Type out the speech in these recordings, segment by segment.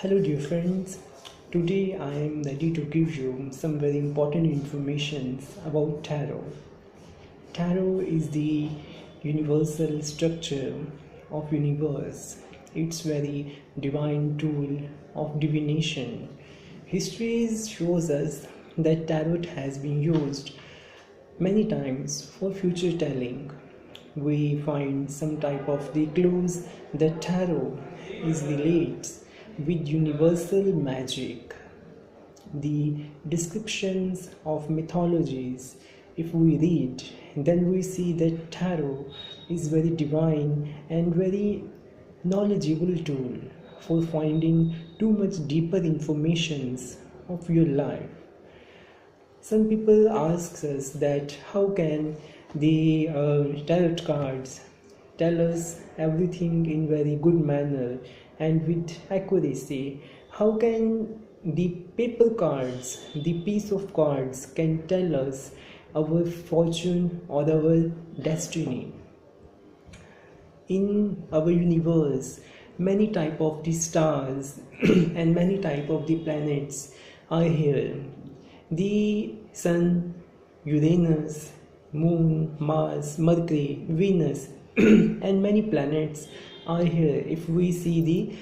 Hello, dear friends. Today I am ready to give you some very important information about tarot. Tarot is the universal structure of universe. It's very divine tool of divination. History shows us that tarot has been used many times for future telling. We find some type of the clues that tarot is relates with universal magic. The descriptions of mythologies, if we read, then we see that tarot is very divine and very knowledgeable tool for finding too much deeper informations of your life. Some people ask us that how can the tarot cards tell us everything in very good manner and with accuracy? How can the paper cards, the piece of cards can tell us our fortune or our destiny? In our universe, many type of the stars and many type of the planets are here. The Sun, Uranus, Moon, Mars, Mercury, Venus and many planets are here. If we see the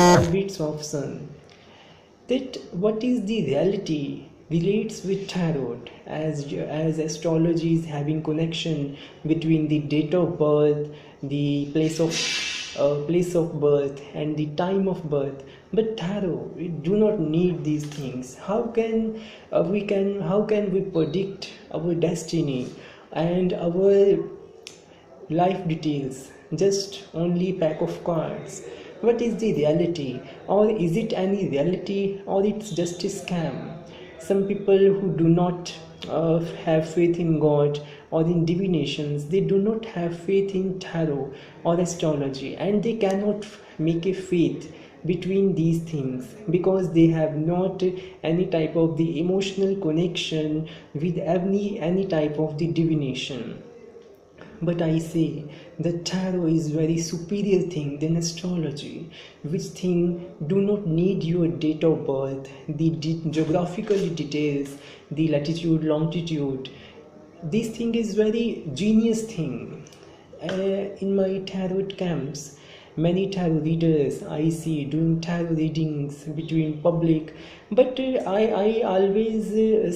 orbits of Sun, that what is the reality relates with tarot, as astrology is having connection between the date of birth, the place of birth and the time of birth. But tarot, we do not need these things. How can we predict our destiny and our life details just only pack of cards? What is the reality, or is it any reality, or it's just a scam? Some people who do not have faith in God or in divinations, they do not have faith in tarot or astrology, and they cannot make a faith between these things because they have not any type of the emotional connection with any type of the divination. But I say that tarot is very superior thing than astrology, which thing do not need your date of birth, the geographical details, the latitude, longitude. This thing is very genius thing. In my tarot camps, many tarot readers I see doing tarot readings between public, but I always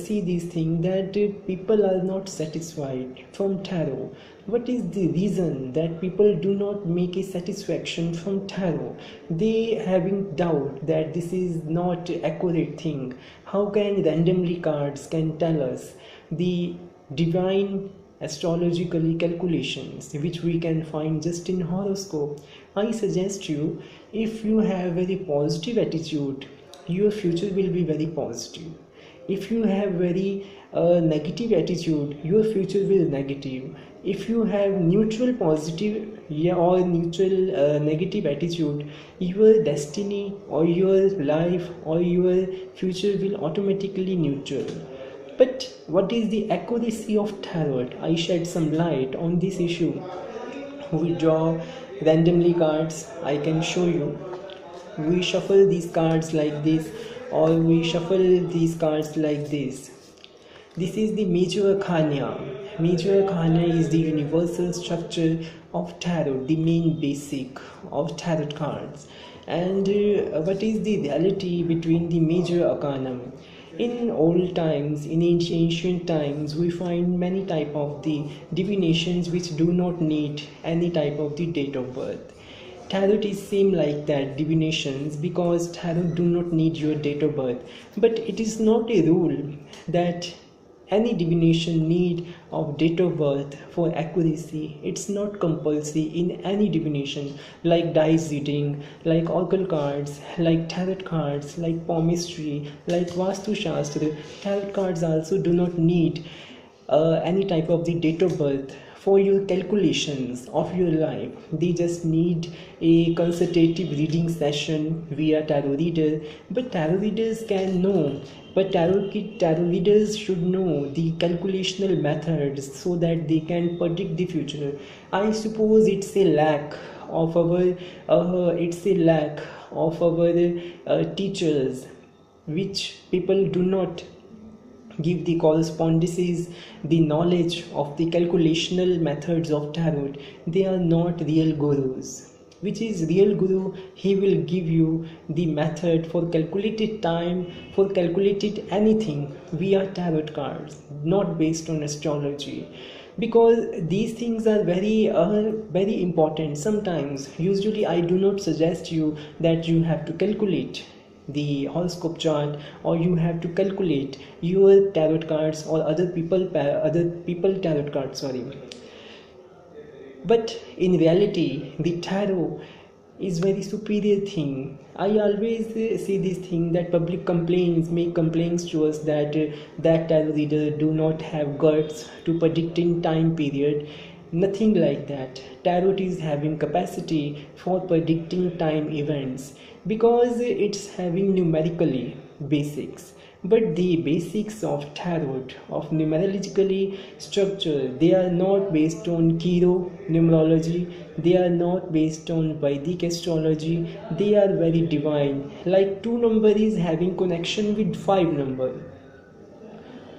see this thing that people are not satisfied from tarot. What is the reason that people do not make a satisfaction from tarot? They having doubt that this is not accurate thing. How can randomly cards can tell us the divine astrologically calculations which we can find just in horoscope? I suggest you, if you have very positive attitude, your future will be very positive. If you have very negative attitude, your future will negative. If you have neutral positive or neutral negative attitude, your destiny or your life or your future will automatically neutral. But what is the accuracy of tarot? I shed some light on this issue. We draw randomly cards. I can show you. We shuffle these cards like this, or we shuffle these cards like this. This is the major arcana. Major arcana is the universal structure of tarot, the main basic of tarot cards. And what is the reality between the major arcana? In old times, in ancient times, we find many type of the divinations which do not need any type of the date of birth. Tarot is same like that divinations, because tarot do not need your date of birth. But it is not a rule that any divination need of date of birth for accuracy. It's not compulsory in any divination, like dice reading, like oracle cards, like tarot cards, like palmistry, like vastu shastra. Tarot cards also do not need any type of the date of birth for your calculations of your life. They just need a consultative reading session via tarot reader. But tarot readers can know, but tarot readers should know the calculational methods so that they can predict the future. I suppose it's a lack of our it's a lack of our teachers, which people do not give the correspondences, the knowledge of the calculational methods of tarot. They are not real gurus. Which is real guru? He will give you the method for calculated time, for calculated anything via tarot cards, not based on astrology, because these things are very important. Sometimes, usually I do not suggest you that you have to calculate the horoscope chart, or you have to calculate your tarot cards or other people tarot cards, sorry. But in reality, the tarot is very superior thing. I always say this thing, that public complaints make complaints to us that that tarot reader do not have guts to predict in time period. Nothing like that. Tarot is having capacity for predicting time events, because it's having numerically basics. But the basics of tarot, of numerologically structure, they are not based on Kiro numerology, they are not based on Vedic astrology, they are very divine. Like 2 number is having connection with 5 number.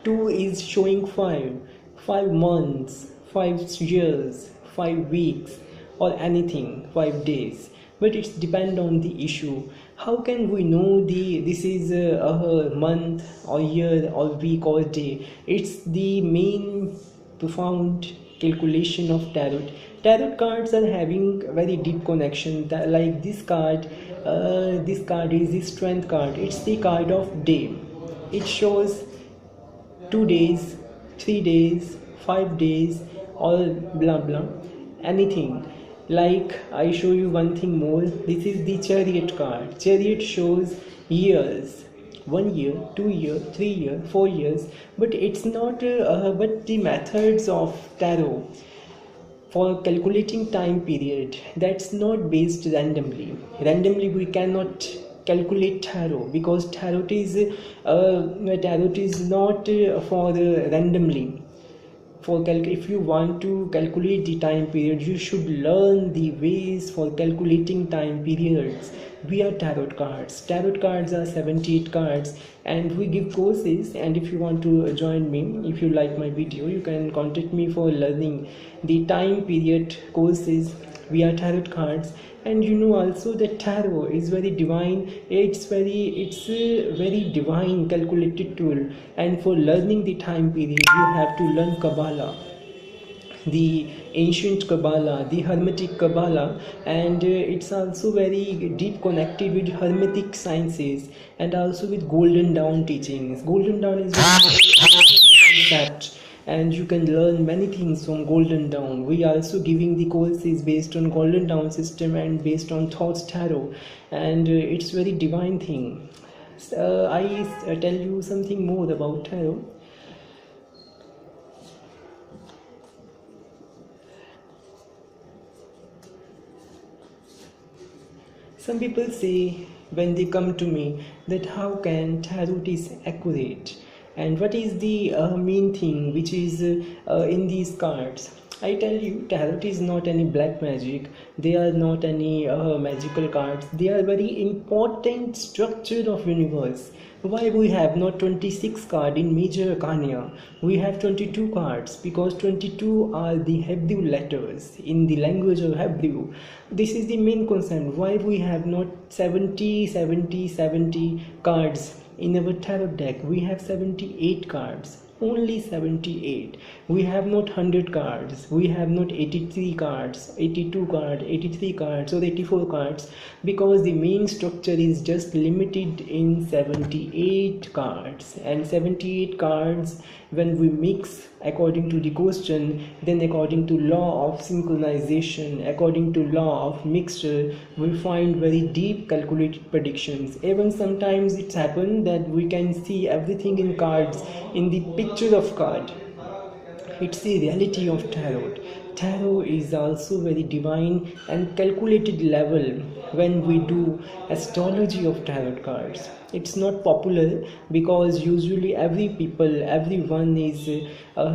2 is showing 5 months, 5 years, 5 weeks, or anything, 5 days. But it's depend on the issue. How can we know this is a month or year or week or day? It's the main profound calculation of tarot. Tarot cards are having very deep connection. Like this card is the strength card. It's the card of day. It shows 2 days, 3 days, 5 days, or blah blah, anything. Like I show you one thing more. This is the chariot card. Chariot shows years, 1 year, 2 year, 3 year, 4 years. But it's not but the methods of tarot for calculating time period, that's not based randomly. We cannot calculate tarot, because tarot is not for randomly. If you want to calculate the time period, you should learn the ways for calculating time periods via tarot cards. Tarot cards are 78 cards, and we give courses. And if you want to join me, if you like my video, you can contact me for learning the time period courses via tarot cards. And you know also that tarot is very divine. It's a very divine calculated tool. And for learning the time period, you have to learn Kabbalah, the ancient Kabbalah, the Hermetic Kabbalah, and it's also very deep connected with Hermetic sciences and also with Golden Dawn teachings. Golden Dawn is very concept, and you can learn many things from Golden Dawn. We are also giving the courses based on Golden Dawn system and based on Thoughts Tarot, and it's very divine thing. I tell you something more about tarot. Some people say when they come to me that how can tarot is accurate, and what is the main thing which is in these cards. I tell you, tarot is not any black magic. They are not any magical cards. They are very important structure of universe. Why we have not 26 cards in major arcana? We have 22 cards because 22 are the Hebrew letters in the language of Hebrew. This is the main concern. Why we have not 70 cards in our tarot deck? We have 78 cards. Only 78. We have not 100 cards. We have not 83 cards, 82 cards, 83 cards, or 84 cards, because the main structure is just limited in 78 cards. And 78 cards, when we mix according to the question, then according to law of synchronization, according to law of mixture, we find very deep calculated predictions. Even sometimes it's happened that we can see everything in cards, in the picture of card. It's the reality of tarot. Tarot is also very divine and calculated level when we do astrology of tarot cards. It's not popular because usually everyone is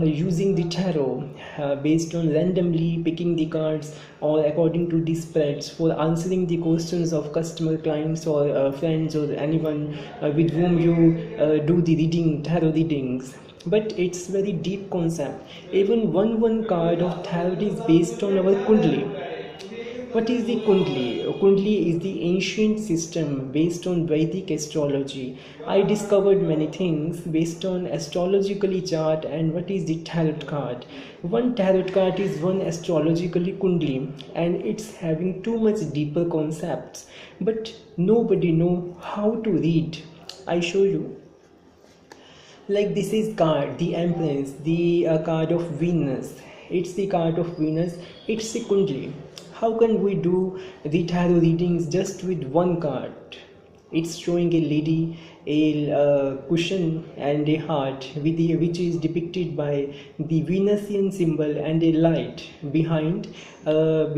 using the tarot based on randomly picking the cards or according to the spreads for answering the questions of customer, clients, or friends, or anyone with whom you do the tarot readings. But it's very deep concept. Even one card of tarot is based on our kundli. What is the Kundli? Kundli is the ancient system based on Vedic astrology. I discovered many things based on astrologically chart. And what is the tarot card? One tarot card is one astrologically Kundli, and it's having too much deeper concepts. But nobody know how to read. I show you. Like this is card, the Empress, the card of Venus. It's the card of Venus. It's the Kundli. How can we do the tarot readings just with one card? It's showing a lady, a cushion and a heart which is depicted by the Venusian symbol and a light behind, in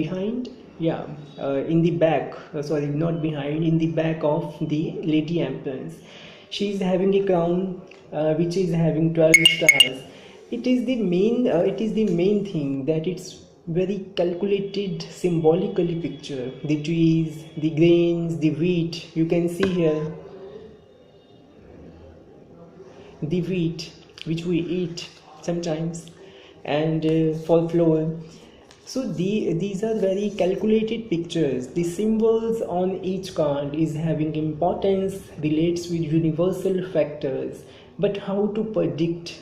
the back, sorry, not behind, in the back of the Lady Empress. She is having a crown which is having 12 stars. It is the main thing, that it's very calculated, symbolically picture. The trees, the grains, the wheat, you can see here the wheat which we eat sometimes, and for flour. So these are very calculated pictures. The symbols on each card is having importance, relates with universal factors. But how to predict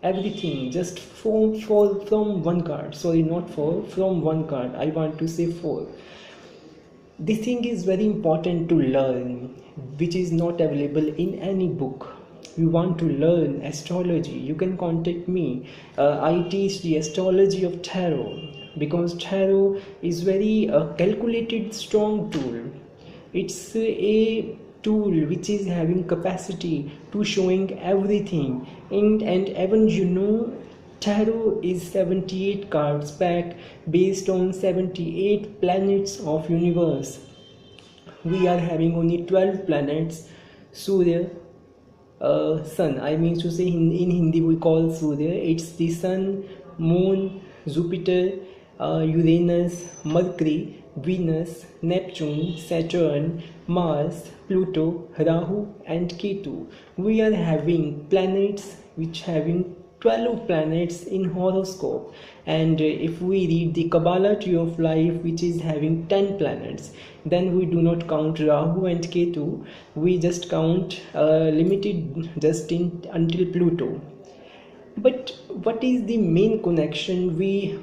everything just from one card? Sorry, not from one card, I want to say four. This thing is very important to learn, which is not available in any book. You want to learn astrology, you can contact me. I teach the astrology of tarot, because tarot is very calculated, strong tool. It's a tool which is having capacity to showing everything. And even tarot is 78 cards pack based on 78 planets of universe. We are having only 12 planets. Surya, sun, I mean to say, in Hindi we call Surya. It's the sun, moon, Jupiter, Uranus, Mercury, Venus, Neptune, Saturn, Mars, Pluto, Rahu and Ketu. We are having planets which having 12 planets in horoscope. And if we read the Kabbalah Tree of Life, which is having 10 planets, then we do not count Rahu and Ketu. We just count limited just until Pluto. But what is the main connection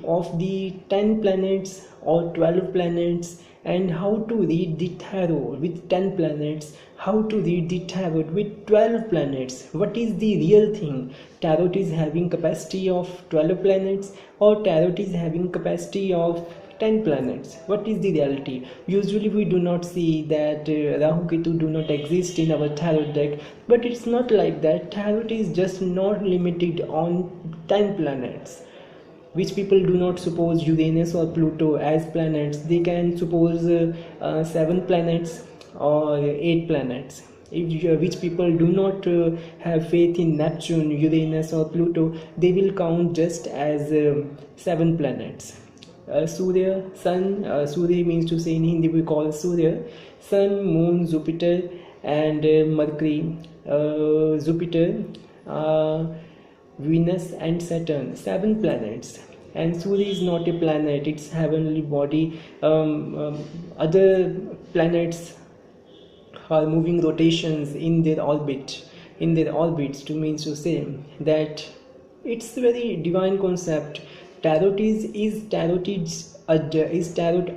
of the 10 planets or 12 planets, and how to read the tarot with 10 planets, how to read the tarot with 12 planets? What is the real thing? Tarot is having capacity of 12 planets, or tarot is having capacity of 10 planets? What is the reality? Usually we do not see that Rahu Ketu do not exist in our tarot deck, but it's not like that. Tarot is just not limited on 10 planets, which people do not suppose Uranus or Pluto as planets. They can suppose 7 planets or 8 planets. Which people do not have faith in Neptune, Uranus or Pluto, they will count just as 7 planets. Surya, sun, Surya means to say, in Hindi we call Surya, sun, moon, Jupiter and Mercury, Jupiter, Venus and Saturn, 7 planets. And Surya is not a planet, it's heavenly body. Other planets are moving rotations in their orbits, to means to say that it's a very divine concept. Tarot is tarot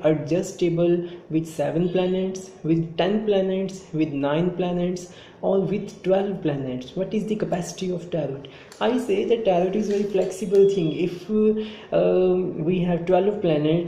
adjustable with 7 planets, with 10 planets, with 9 planets, or with 12 planets? What is the capacity of tarot? I say that tarot is very flexible thing. If we have 12 planets,